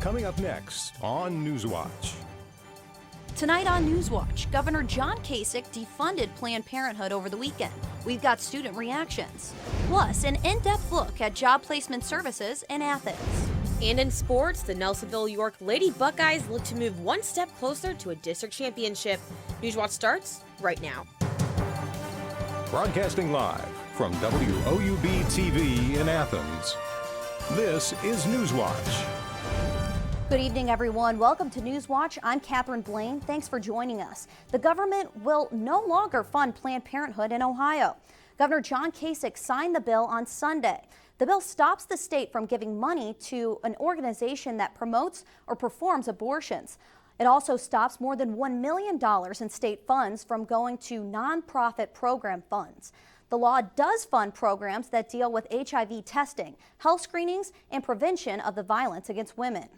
Coming up next on Newswatch. Tonight on Newswatch, Governor John Kasich defunded Planned Parenthood over the weekend. We've got student reactions. Plus, an in-depth look at job placement services in Athens. And in sports, the Nelsonville York Lady Buckeyes look to move one step closer to a district championship. Newswatch starts right now. Broadcasting live from WOUB TV in Athens. This is Newswatch. Good evening, everyone. Welcome to Newswatch. I'm Catherine Blaine. Thanks for joining us. The government will no longer fund Planned Parenthood in Ohio. Governor John Kasich signed the bill on Sunday. The bill stops the state from giving money to an organization that promotes or performs abortions. It also stops more than $1 million in state funds from going to nonprofit program funds. The law does fund programs that deal with HIV testing, health screenings, and prevention of the violence against women.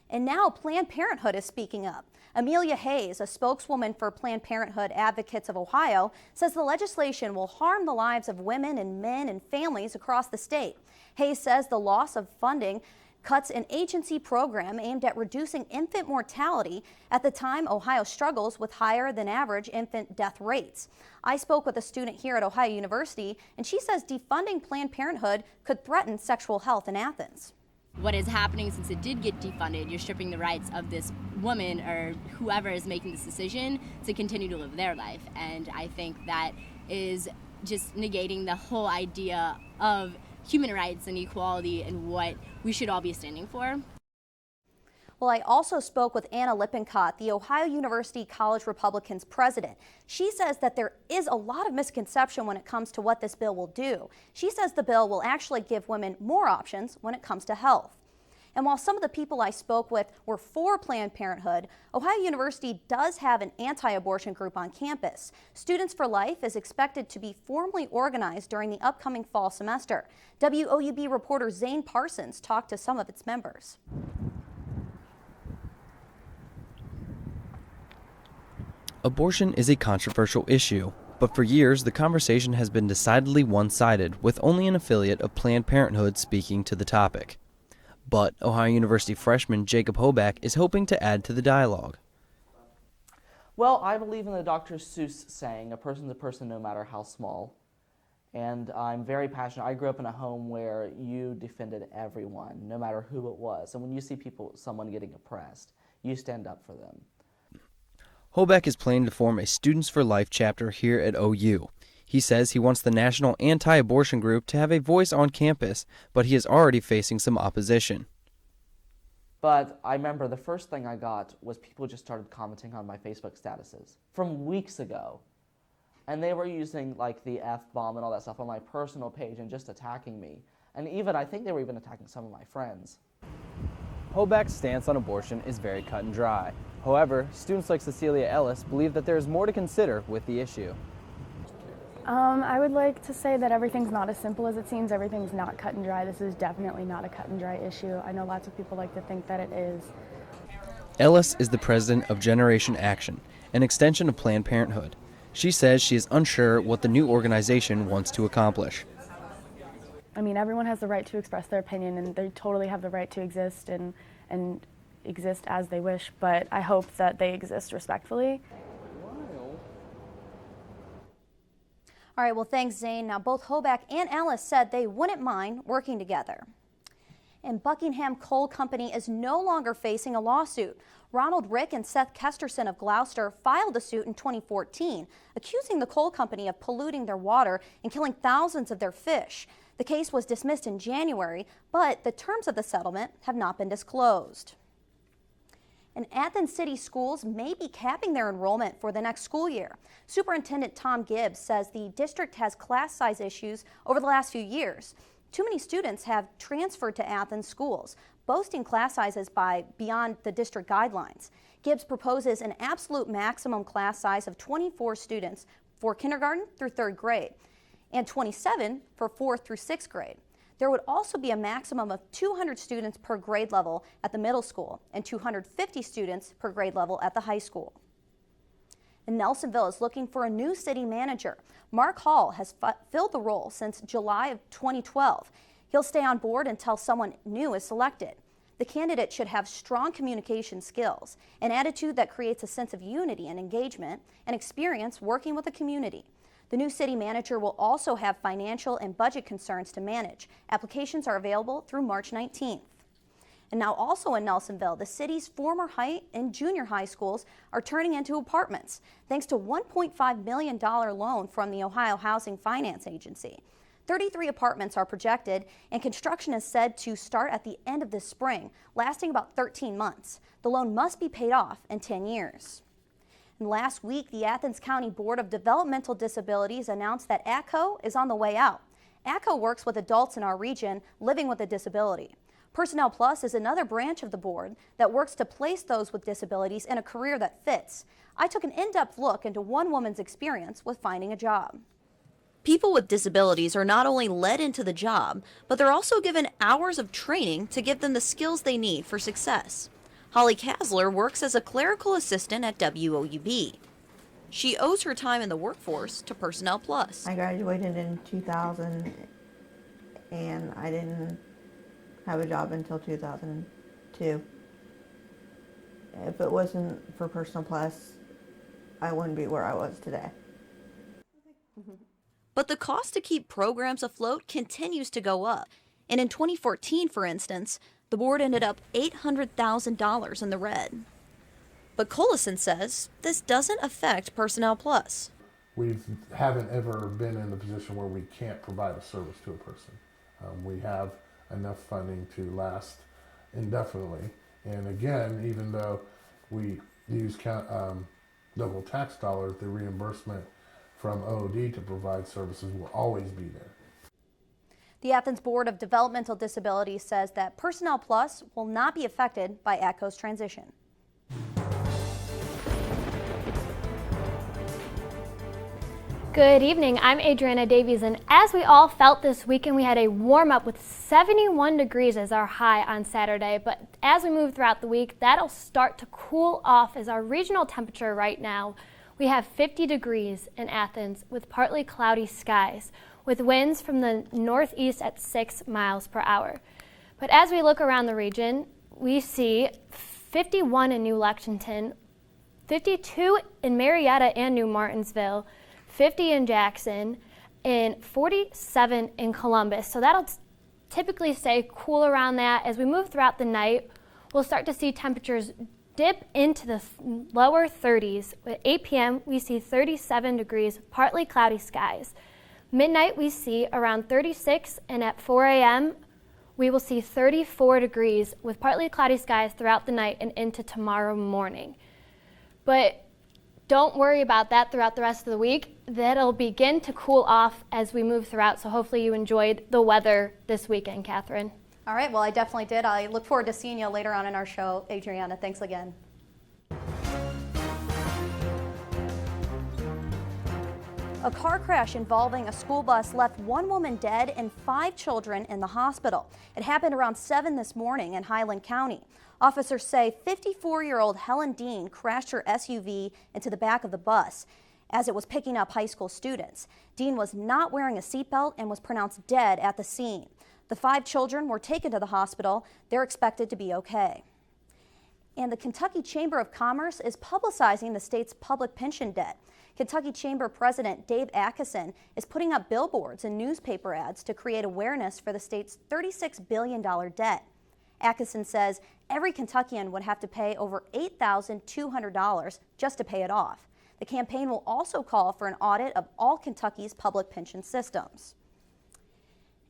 And now Planned Parenthood is speaking up. Amelia Hayes, a spokeswoman for Planned Parenthood Advocates of Ohio, says the legislation will harm the lives of women and men and families across the state. Hayes says the loss of funding cuts an agency program aimed at reducing infant mortality at the time Ohio struggles with higher than average infant death rates. I spoke with a student here at Ohio University, and she says defunding Planned Parenthood could threaten sexual health in Athens. What is happening, since it did get defunded, you're stripping the rights of this woman or whoever is making this decision to continue to live their life. And I think that is just negating the whole idea of human rights and equality and what we should all be standing for. Well, I also spoke with Anna Lippincott, the Ohio University College Republicans president. She says that there is a lot of misconception when it comes to what this bill will do. She says the bill will actually give women more options when it comes to health. And while some of the people I spoke with were for Planned Parenthood, Ohio University does have an anti-abortion group on campus. Students for Life is expected to be formally organized during the upcoming fall semester. WOUB reporter Zane Parsons talked to some of its members. Abortion is a controversial issue, but for years the conversation has been decidedly one-sided, with only an affiliate of Planned Parenthood speaking to the topic. But Ohio University freshman Jacob Hoback is hoping to add to the dialogue. Well, I believe in the Dr. Seuss saying, a person's a person no matter how small. And I'm very passionate. I grew up in a home where you defended everyone, no matter who it was. And when you see someone getting oppressed, you stand up for them. Hoback is planning to form a Students for Life chapter here at OU. He says he wants the national anti-abortion group to have a voice on campus, but he is already facing some opposition. But I remember the first thing I got was people just started commenting on my Facebook statuses from weeks ago. And they were using like the F-bomb and all that stuff on my personal page and just attacking me. And even, I think they were even attacking some of my friends. Hoback's stance on abortion is very cut and dry. However, students like Cecilia Ellis believe that there is more to consider with the issue. I would like to say that everything's not as simple as it seems. Everything's not cut and dry. This is definitely not a cut and dry issue. I know lots of people like to think that it is. Ellis is the president of Generation Action, an extension of Planned Parenthood. She says she is unsure what the new organization wants to accomplish. I mean, everyone has the right to express their opinion, and they totally have the right to exist and exist as they wish, but I hope that they exist respectfully. All right, well, thanks, Zane. Now, both Hoback and Ellis said they wouldn't mind working together. And Buckingham Coal Company is no longer facing a lawsuit. Ronald Rick and Seth Kesterson of Gloucester filed a suit in 2014, accusing the coal company of polluting their water and killing thousands of their fish. The case was dismissed in January, but the terms of the settlement have not been disclosed. And Athens City Schools may be capping their enrollment for the next school year. Superintendent Tom Gibbs says the district has class size issues over the last few years. Too many students have transferred to Athens schools, boasting class sizes beyond the district guidelines. Gibbs proposes an absolute maximum class size of 24 students for kindergarten through 3rd grade and 27 for 4th through 6th grade. There would also be a maximum of 200 students per grade level at the middle school and 250 students per grade level at the high school. And Nelsonville is looking for a new city manager. Mark Hall has filled the role since July of 2012. He'll stay on board until someone new is selected. The candidate should have strong communication skills, an attitude that creates a sense of unity and engagement, and experience working with the community. The new city manager will also have financial and budget concerns to manage. Applications are available through March 19th. And now also in Nelsonville, the city's former high and junior high schools are turning into apartments, thanks to a $1.5 million loan from the Ohio Housing Finance Agency. 33 apartments are projected, and construction is said to start at the end of this spring, lasting about 13 months. The loan must be paid off in 10 years. And last week, the Athens County Board of Developmental Disabilities announced that ACO is on the way out. ACO works with adults in our region living with a disability. Personnel Plus is another branch of the board that works to place those with disabilities in a career that fits. I took an in-depth look into one woman's experience with finding a job. People with disabilities are not only led into the job, but they're also given hours of training to give them the skills they need for success. Holly Kasler works as a clerical assistant at WOUB. She owes her time in the workforce to Personnel Plus. I graduated in 2000 and I didn't have a job until 2002. If it wasn't for Personnel Plus, I wouldn't be where I was today. But the cost to keep programs afloat continues to go up. And in 2014, for instance, the board ended up $800,000 in the red. But Collison says this doesn't affect Personnel Plus. We haven't ever been in the position where we can't provide a service to a person. We have enough funding to last indefinitely. And again, even though we use local tax dollars, the reimbursement from OOD to provide services will always be there. The Athens Board of Developmental Disabilities says that Personnel Plus will not be affected by ACO's transition. Good evening, I'm Adriana Davies, and as we all felt this weekend, we had a warm up with 71 degrees as our high on Saturday, but as we move throughout the week, that'll start to cool off as our regional temperature right now. We have 50 degrees in Athens with partly cloudy skies, with winds from the northeast at 6 miles per hour. But as we look around the region, we see 51 in New Lexington, 52 in Marietta and New Martinsville, 50 in Jackson, and 47 in Columbus. So that'll typically stay cool around that. As we move throughout the night, we'll start to see temperatures dip into the lower 30s. At 8 p.m., we see 37 degrees, partly cloudy skies. Midnight, we see around 36, and at 4 a.m., we will see 34 degrees with partly cloudy skies throughout the night and into tomorrow morning. But don't worry about that throughout the rest of the week. That'll begin to cool off as we move throughout, so hopefully you enjoyed the weather this weekend, Catherine. All right, well, I definitely did. I look forward to seeing you later on in our show. Adriana, thanks again. A car crash involving a school bus left one woman dead and 5 children in the hospital. It happened around 7 this morning in Highland County. Officers say 54-year-old Helen Dean crashed her SUV into the back of the bus as it was picking up high school students. Dean was not wearing a seatbelt and was pronounced dead at the scene. The 5 children were taken to the hospital. They're expected to be okay. And the Kentucky Chamber of Commerce is publicizing the state's public pension debt. Kentucky Chamber President Dave Atchison is putting up billboards and newspaper ads to create awareness for the state's $36 billion debt. Atchison says every Kentuckian would have to pay over $8,200 just to pay it off. The campaign will also call for an audit of all Kentucky's public pension systems.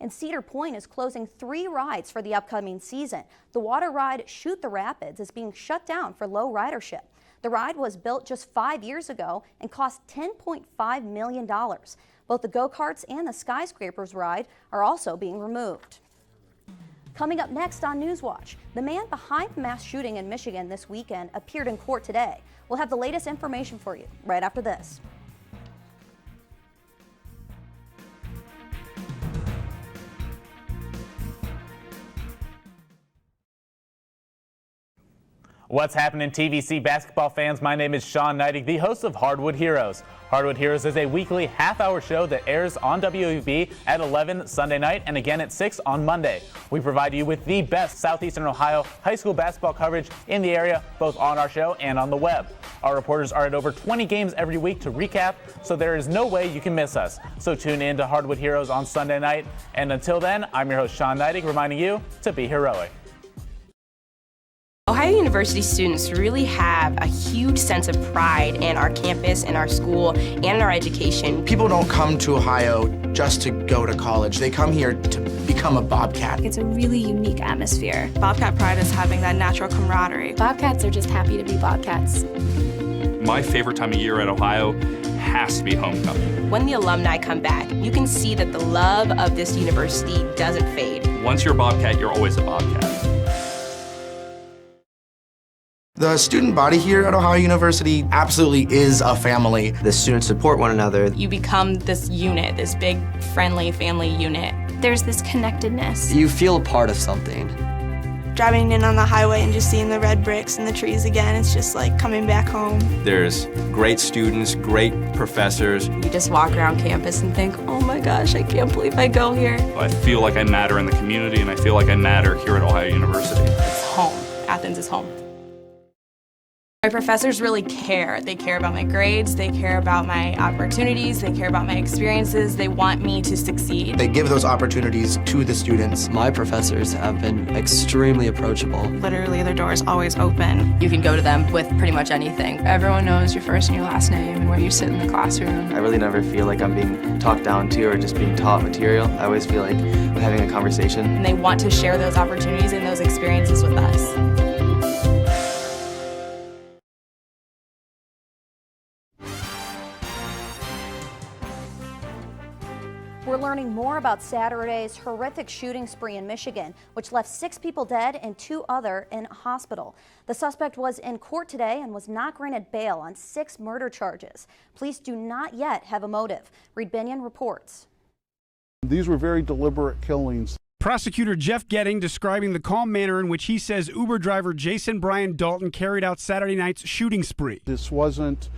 And Cedar Point is closing 3 rides for the upcoming season. The water ride Shoot the Rapids is being shut down for low ridership. The ride was built just 5 years ago and cost $10.5 million. Both the go-karts and the Skyscrapers ride are also being removed. Coming up next on Newswatch, the man behind the mass shooting in Michigan this weekend appeared in court today. We'll have the latest information for you right after this. What's happening, TVC basketball fans? My name is Sean Neidig, the host of Hardwood Heroes. Hardwood Heroes is a weekly half-hour show that airs on WOUB at 11 Sunday night and again at 6 on Monday. We provide you with the best Southeastern Ohio high school basketball coverage in the area, both on our show and on the web. Our reporters are at over 20 games every week to recap, so there is no way you can miss us. So tune in to Hardwood Heroes on Sunday night. And until then, I'm your host, Sean Neidig, reminding you to be heroic. Ohio University students really have a huge sense of pride in our campus, in our school, and in our education. People don't come to Ohio just to go to college. They come here to become a Bobcat. It's a really unique atmosphere. Bobcat pride is having that natural camaraderie. Bobcats are just happy to be Bobcats. My favorite time of year at Ohio has to be homecoming. When the alumni come back, you can see that the love of this university doesn't fade. Once you're a Bobcat, you're always a Bobcat. The student body here at Ohio University absolutely is a family. The students support one another. You become this unit, this big, friendly family unit. There's this connectedness. You feel a part of something. Driving in on the highway and just seeing the red bricks and the trees again, it's just like coming back home. There's great students, great professors. You just walk around campus and think, oh my gosh, I can't believe I go here. I feel like I matter in the community, and I feel like I matter here at Ohio University. It's home. Athens is home. My professors really care. They care about my grades, they care about my opportunities, they care about my experiences, they want me to succeed. They give those opportunities to the students. My professors have been extremely approachable. Literally, their door is always open. You can go to them with pretty much anything. Everyone knows your first and your last name and where you sit in the classroom. I really never feel like I'm being talked down to or just being taught material. I always feel like I'm having a conversation. And they want to share those opportunities and those experiences with us. We're learning more about Saturday's horrific shooting spree in Michigan, which left 6 people dead and 2 others in hospital. The suspect was in court today and was not granted bail on 6 murder charges. Police do not yet have a motive. Reed Binion reports. These were very deliberate killings. Prosecutor Jeff Getting describing the calm manner in which he says Uber driver Jason Brian Dalton carried out Saturday night's shooting spree. This wasn't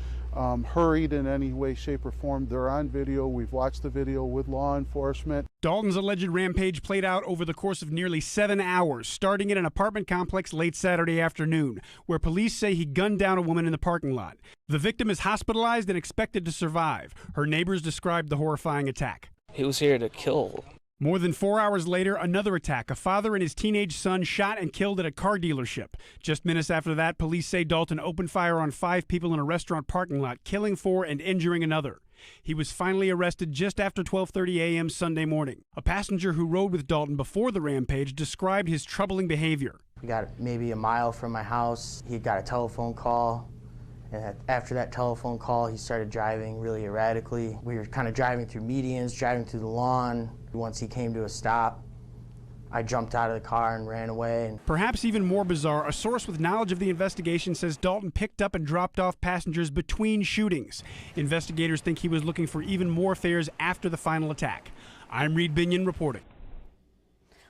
hurried in any way, shape, or form. They're on video. We've watched the video with law enforcement. Dalton's alleged rampage played out over the course of nearly 7 hours, starting in an apartment complex late Saturday afternoon, where police say he gunned down a woman in the parking lot. The victim is hospitalized and expected to survive. Her neighbors described the horrifying attack. He was here to kill. More than 4 hours later, another attack. A father and his teenage son shot and killed at a car dealership. Just minutes after that, police say Dalton opened fire on 5 people in a restaurant parking lot, killing 4 and injuring another. He was finally arrested just after 12:30 a.m. Sunday morning. A passenger who rode with Dalton before the rampage described his troubling behavior. We got maybe a mile from my house. He got a telephone call. And after that telephone call, he started driving really erratically. We were kind of driving through medians, driving through the lawn. Once he came to a stop, I jumped out of the car and ran away. Perhaps even more bizarre, a source with knowledge of the investigation says Dalton picked up and dropped off passengers between shootings. Investigators think he was looking for even more fares after the final attack. I'm Reed Binion reporting.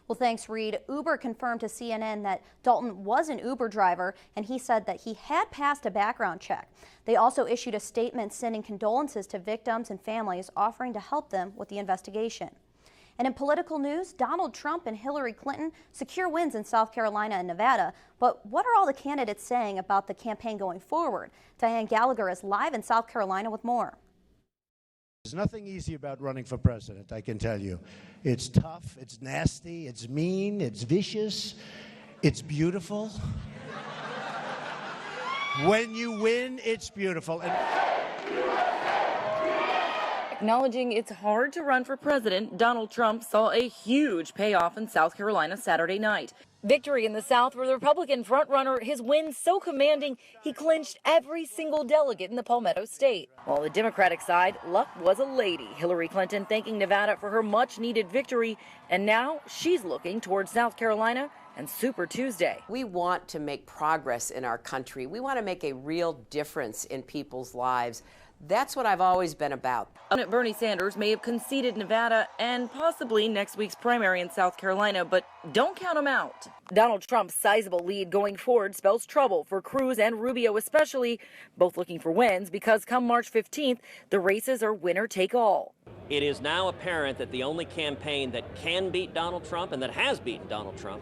Well, thanks, Reed. Uber confirmed to CNN that Dalton was an Uber driver, and he said that he had passed a background check. They also issued a statement sending condolences to victims and families, offering to help them with the investigation. And in political news, Donald Trump and Hillary Clinton secure wins in South Carolina and Nevada. But what are all the candidates saying about the campaign going forward? Diane Gallagher is live in South Carolina with more. There's nothing easy about running for president, I can tell you. It's tough, it's nasty, it's mean, it's vicious, it's beautiful. When you win, it's beautiful. Acknowledging it's hard to run for president, Donald Trump saw a huge payoff in South Carolina Saturday night. Victory in the South for the Republican frontrunner, his win so commanding he clinched every single delegate in the Palmetto State. While the Democratic side, luck was a lady. Hillary Clinton thanking Nevada for her much-needed victory, and now she's looking towards South Carolina and Super Tuesday. We want to make progress in our country. We want to make a real difference in people's lives. That's what I've always been about. Bernie Sanders may have conceded Nevada and possibly next week's primary in South Carolina, but don't count him out. Donald Trump's sizable lead going forward spells trouble for Cruz and Rubio especially, both looking for wins because come March 15th, the races are winner take all. It is now apparent that the only campaign that can beat Donald Trump and that has beaten Donald Trump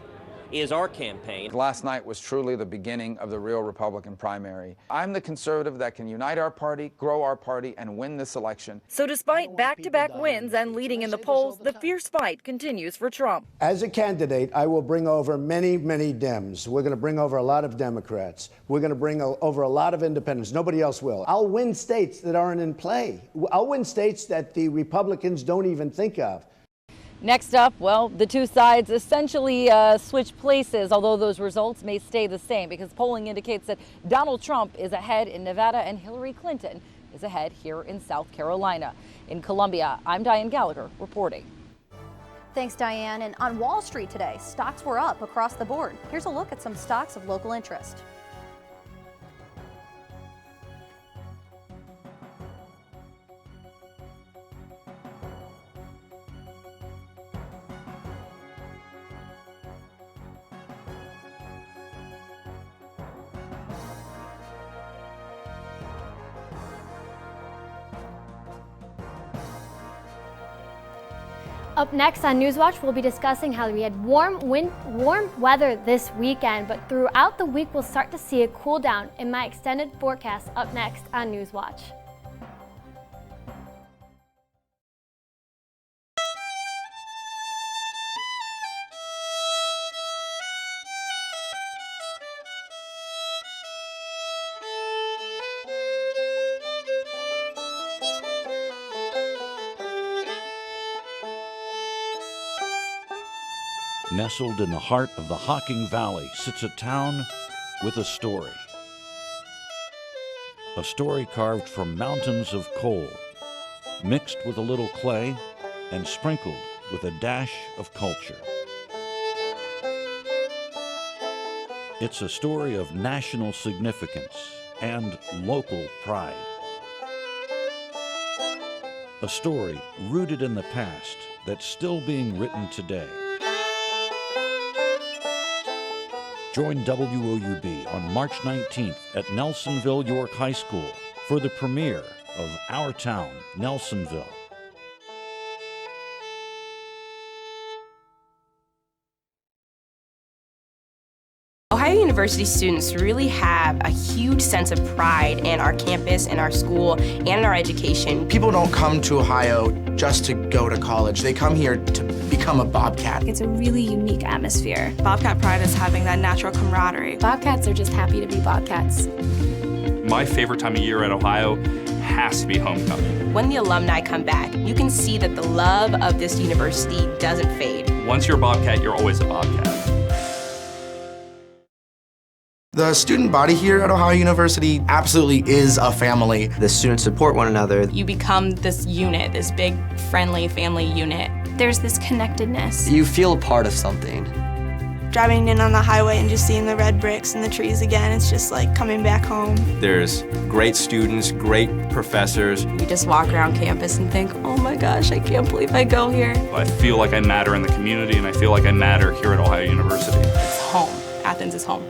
is our campaign. Last night was truly the beginning of the real Republican primary. I'm the conservative that can unite our party, grow our party, and win this election. So despite back-to-back wins and leading in the polls, the fierce fight continues for Trump. As a candidate, I will bring over many, many Dems. We're going to bring over a lot of Democrats. We're going to bring over a lot of independents. Nobody else will. I'll win states that aren't in play. I'll win states that the Republicans don't even think of. Next up, well, the two sides essentially switch places, although those results may stay the same because polling indicates that Donald Trump is ahead in Nevada and Hillary Clinton is ahead here in South Carolina. In Columbia, I'm Diane Gallagher reporting. Thanks, Diane. And on Wall Street today, stocks were up across the board. Here's a look at some stocks of local interest. Up next on Newswatch, we'll be discussing how we had warm weather this weekend, but throughout the week we'll start to see a cool down in my extended forecast up next on Newswatch. Nestled in the heart of the Hocking Valley sits a town with a story. A story carved from mountains of coal, mixed with a little clay and sprinkled with a dash of culture. It's a story of national significance and local pride. A story rooted in the past that's still being written today. Join WOUB on March 19th at Nelsonville York High School for the premiere of Our Town, Nelsonville. Ohio University students really have a huge sense of pride in our campus, in our school, and in our education. People don't come to Ohio just to go to college. They come here to become a Bobcat. It's a really unique atmosphere. Bobcat pride is having that natural camaraderie. Bobcats are just happy to be Bobcats. My favorite time of year at Ohio has to be homecoming. When the alumni come back, you can see that the love of this university doesn't fade. Once you're a Bobcat, you're always a Bobcat. The student body here at Ohio University absolutely is a family. The students support one another. You become this unit, this big, friendly family unit. There's this connectedness. You feel a part of something. Driving in on the highway and just seeing the red bricks and the trees again, it's just like coming back home. There's great students, great professors. You just walk around campus and think, oh my gosh, I can't believe I go here. I feel like I matter in the community, and I feel like I matter here at Ohio University. It's home. Athens is home.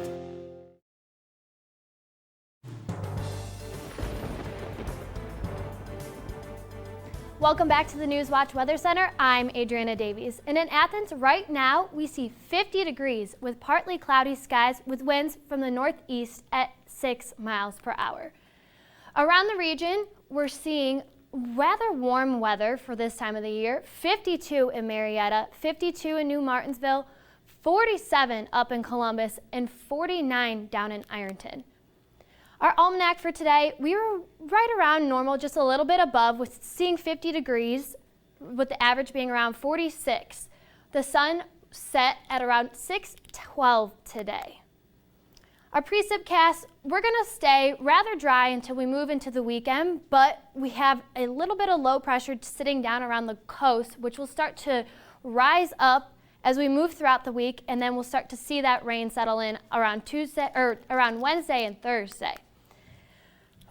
Welcome back to the Newswatch Weather Center. I'm Adriana Davies. And in Athens right now, we see 50 degrees with partly cloudy skies with winds from the northeast at 6 miles per hour. Around the region, we're seeing rather warm weather for this time of the year. 52 in Marietta, 52 in New Martinsville, 47 up in Columbus, and 49 down in Ironton. Our almanac for today, we were right around normal, just a little bit above, with seeing 50 degrees, with the average being around 46. The sun set at around 6:12 today. Our precipcast, we're going to stay rather dry until we move into the weekend, but we have a little bit of low pressure sitting down around the coast, which will start to rise up as we move throughout the week, and then we'll start to see that rain settle in around Wednesday and Thursday.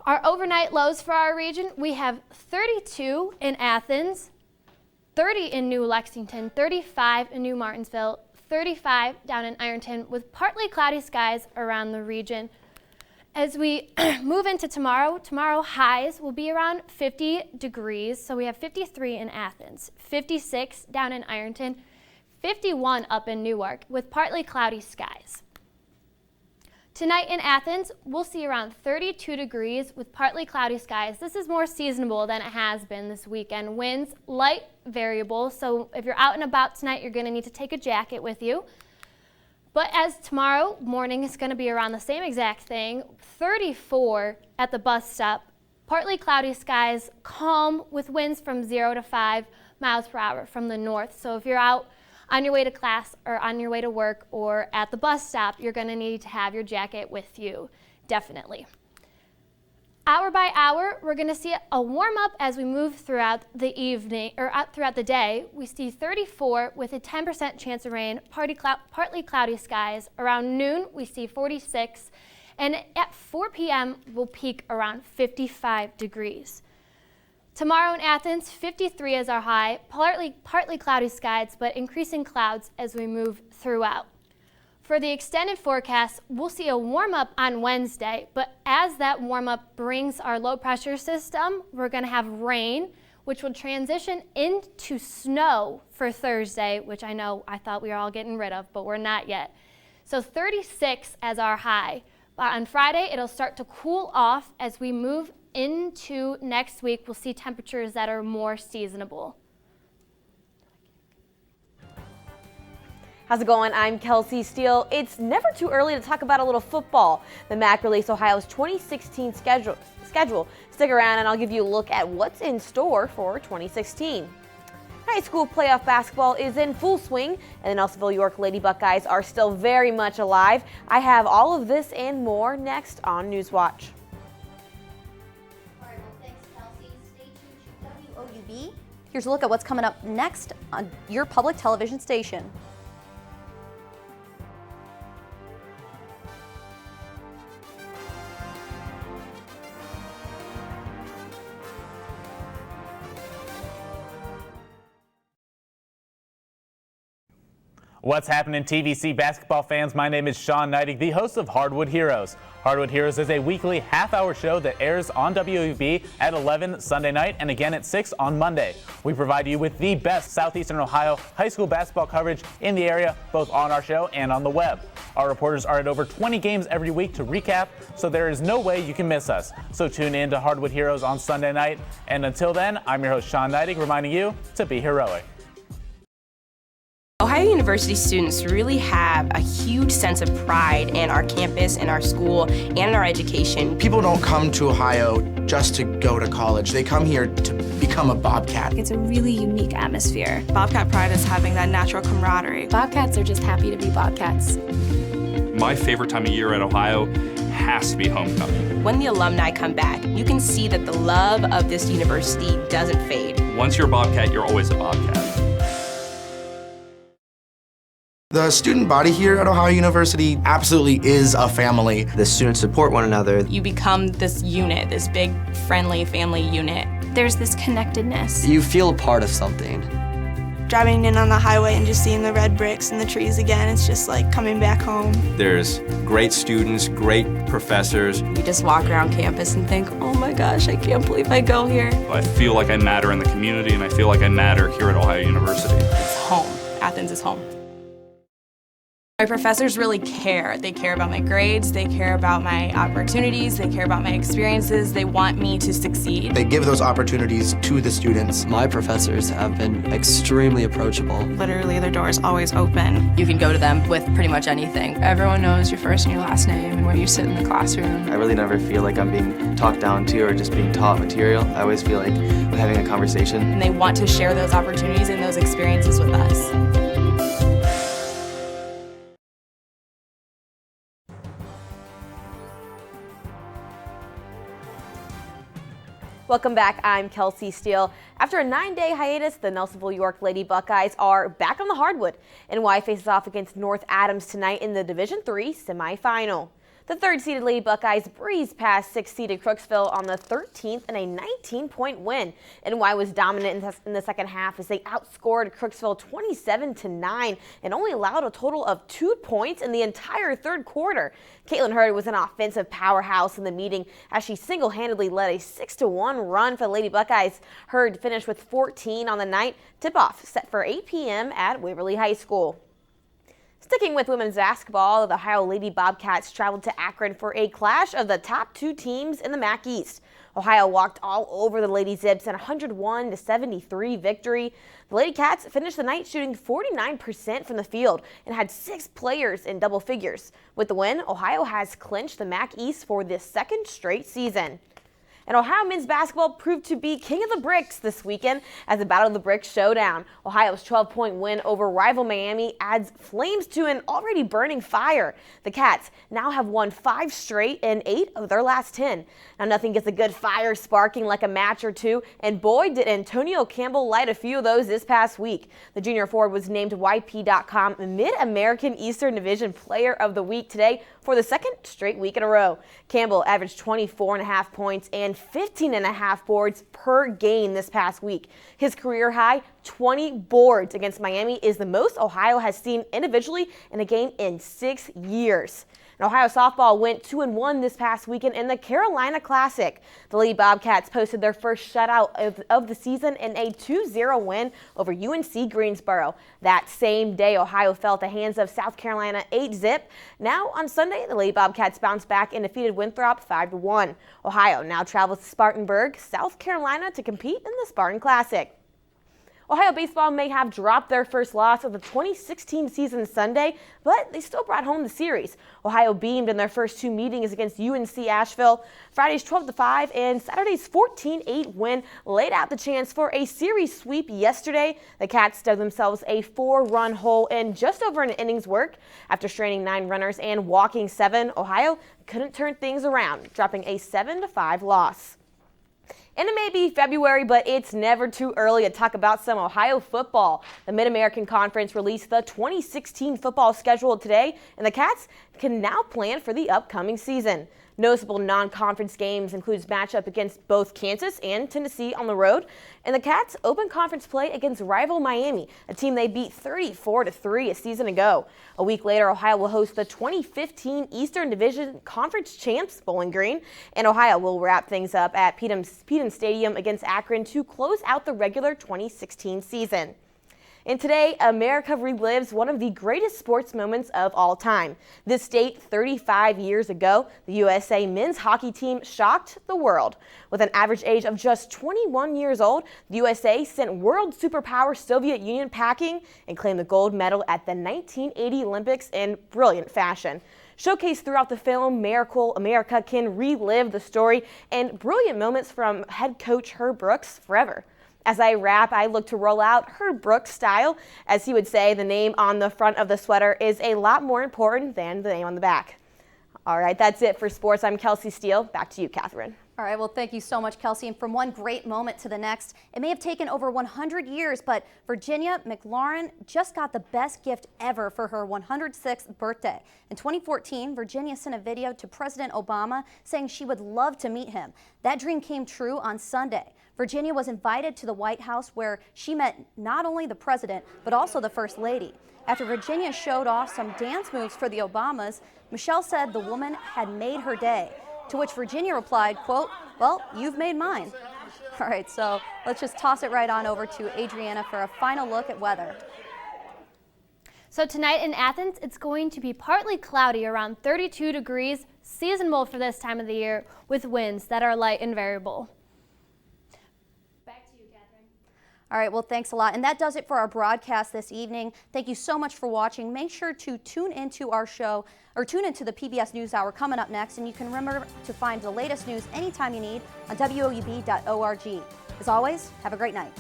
Our overnight lows for our region, we have 32 in Athens, 30 in New Lexington, 35 in New Martinsville, 35 down in Ironton with partly cloudy skies around the region. As we move into tomorrow highs will be around 50 degrees. So we have 53 in Athens, 56 down in Ironton, 51 up in Newark with partly cloudy skies. Tonight in Athens, we'll see around 32 degrees with partly cloudy skies. This is more seasonable than it has been this weekend. Winds, light variable, so if you're out and about tonight, you're going to need to take a jacket with you. But as tomorrow morning is going to be around the same exact thing, 34 at the bus stop, partly cloudy skies, calm with winds from 0 to 5 miles per hour from the north. So if you're out on your way to class or on your way to work or at the bus stop, you're going to need to have your jacket with you, definitely. Hour by hour, we're going to see a warm up as we move throughout the evening or throughout the day. We see 34 with a 10% chance of rain, partly cloudy skies. Around noon, we see 46, and at 4 p.m. we'll peak around 55 degrees. Tomorrow in Athens, 53 is our high, partly cloudy skies, but increasing clouds as we move throughout. For the extended forecast, we'll see a warm-up on Wednesday, but as that warm-up brings our low pressure system, we're going to have rain, which will transition into snow for Thursday, which I thought we were all getting rid of, but we're not yet. So 36 as our high. But on Friday, it'll start to cool off as we move into next week. We'll see temperatures that are more seasonable. How's it going? I'm Kelsey Steele. It's never too early to talk about a little football. The MAC released Ohio's 2016 schedule. Stick around and I'll give you a look at what's in store for 2016. High school playoff basketball is in full swing, and the Nelsonville York Lady Buckeyes are still very much alive. I have all of this and more next on Newswatch. All right, well, thanks, Kelsey. Stay tuned to WOUB. Here's a look at what's coming up next on your public television station. What's happening, TVC basketball fans? My name is Sean Neidig, the host of Hardwood Heroes. Hardwood Heroes is a weekly half-hour show that airs on WOUB at 11 Sunday night and again at 6 on Monday. We provide you with the best Southeastern Ohio high school basketball coverage in the area, both on our show and on the web. Our reporters are at over 20 games every week to recap, so there is no way you can miss us. So tune in to Hardwood Heroes on Sunday night. And until then, I'm your host, Sean Neidig, reminding you to be heroic. Ohio University students really have a huge sense of pride in our campus, in our school, and in our education. People don't come to Ohio just to go to college. They come here to become a Bobcat. It's a really unique atmosphere. Bobcat pride is having that natural camaraderie. Bobcats are just happy to be Bobcats. My favorite time of year at Ohio has to be homecoming. When the alumni come back, you can see that the love of this university doesn't fade. Once you're a Bobcat, you're always a Bobcat. The student body here at Ohio University absolutely is a family. The students support one another. You become this unit, this big, friendly family unit. There's this connectedness. You feel a part of something. Driving in on the highway and just seeing the red bricks and the trees again, it's just like coming back home. There's great students, great professors. You just walk around campus and think, oh my gosh, I can't believe I go here. I feel like I matter in the community, and I feel like I matter here at Ohio University. It's home. Athens is home. My professors really care. They care about my grades, they care about my opportunities, they care about my experiences, they want me to succeed. They give those opportunities to the students. My professors have been extremely approachable. Literally, their door is always open. You can go to them with pretty much anything. Everyone knows your first and your last name and where you sit in the classroom. I really never feel like I'm being talked down to or just being taught material. I always feel like I'm having a conversation. And they want to share those opportunities and those experiences with us. Welcome back. I'm Kelsey Steele. After a 9-day hiatus, the Nelsonville York Lady Buckeyes are back on the hardwood. NY faces off against North Adams tonight in the Division III semifinal. The third-seeded Lady Buckeyes breezed past sixth-seeded Crooksville on the 13th in a 19-point win. NY was dominant in the second half as they outscored Crooksville 27-9 and only allowed a total of 2 points in the entire third quarter. Caitlin Hurd was an offensive powerhouse in the meeting as she single-handedly led a 6-1 run for the Lady Buckeyes. Hurd finished with 14 on the night. Tip-off set for 8 p.m. at Waverly High School. Sticking with women's basketball, the Ohio Lady Bobcats traveled to Akron for a clash of the top two teams in the MAC East. Ohio walked all over the Lady Zips in a 101-73 victory. The Lady Cats finished the night shooting 49% from the field and had 6 players in double figures. With the win, Ohio has clinched the MAC East for the second straight season. And Ohio men's basketball proved to be king of the bricks this weekend as the Battle of the Bricks showdown. Ohio's 12-point win over rival Miami adds flames to an already burning fire. The Cats now have won 5 straight and 8 of their last 10. Now nothing gets a good fire sparking like a match or two, and boy did Antonio Campbell light a few of those this past week. The junior forward was named YP.com Mid-American Eastern Division Player of the Week today for the second straight week in a row. Campbell averaged 24.5 points and 15.5 boards per game this past week. His career high, 20 boards against Miami, is the most Ohio has seen individually in a game in 6 years. And Ohio softball went 2-1 this past weekend in the Carolina Classic. The Lady Bobcats posted their first shutout of the season in a 2-0 win over UNC Greensboro. That same day, Ohio fell at the hands of South Carolina 8-0. Now on Sunday, the Lady Bobcats bounced back and defeated Winthrop 5-1. Ohio now travels to Spartanburg, South Carolina to compete in the Spartan Classic. Ohio baseball may have dropped their first loss of the 2016 season Sunday, but they still brought home the series. Ohio beamed in their first 2 meetings against UNC Asheville. Friday's 12-5 and Saturday's 14-8 win laid out the chance for a series sweep yesterday. The Cats dug themselves a 4-run hole in just over an inning's work. After straining 9 runners and walking 7, Ohio couldn't turn things around, dropping a 7-5 loss. And it may be February, but it's never too early to talk about some Ohio football. The Mid-American Conference released the 2016 football schedule today, and the Cats can now plan for the upcoming season. Noticeable non-conference games includes matchup against both Kansas and Tennessee on the road, and the Cats open conference play against rival Miami, a team they beat 34-3 a season ago. A week later, Ohio will host the 2015 Eastern Division Conference champs Bowling Green, and Ohio will wrap things up at Peden Stadium against Akron to close out the regular 2016 season. And today, America relives one of the greatest sports moments of all time. This date, 35 years ago, the USA men's hockey team shocked the world. With an average age of just 21 years old, the USA sent world superpower Soviet Union packing and claimed the gold medal at the 1980 Olympics in brilliant fashion. Showcased throughout the film, Miracle America can relive the story and brilliant moments from head coach Herb Brooks forever. As I wrap, I look to roll out Herb Brooks style. As he would say, the name on the front of the sweater is a lot more important than the name on the back. All right, that's it for sports. I'm Kelsey Steele. Back to you, Catherine. All right, well, thank you so much, Kelsey. And from one great moment to the next, it may have taken over 100 years, but Virginia McLaurin just got the best gift ever for her 106th birthday. In 2014, Virginia sent a video to President Obama saying she would love to meet him. That dream came true on Sunday. Virginia was invited to the White House where she met not only the president, but also the First Lady. After Virginia showed off some dance moves for the Obamas, Michelle said the woman had made her day. To which Virginia replied, quote, "Well, you've made mine." All right, so let's just toss it right on over to Adriana for a final look at weather. So tonight in Athens, it's going to be partly cloudy, around 32 degrees, seasonable for this time of the year, with winds that are light and variable. All right, well, thanks a lot. And that does it for our broadcast this evening. Thank you so much for watching. Make sure to tune into our show, or tune into the PBS NewsHour coming up next. And you can remember to find the latest news anytime you need on WOUB.org. As always, have a great night.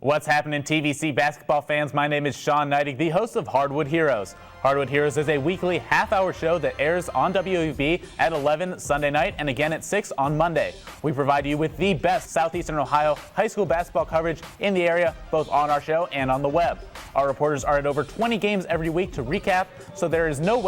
What's happening, TVC basketball fans? My name is Sean Neidig, the host of Hardwood Heroes. Hardwood Heroes is a weekly half-hour show that airs on WOUB at 11 Sunday night and again at 6 on Monday. We provide you with the best Southeastern Ohio high school basketball coverage in the area, both on our show and on the web. Our reporters are at over 20 games every week to recap, so there is no way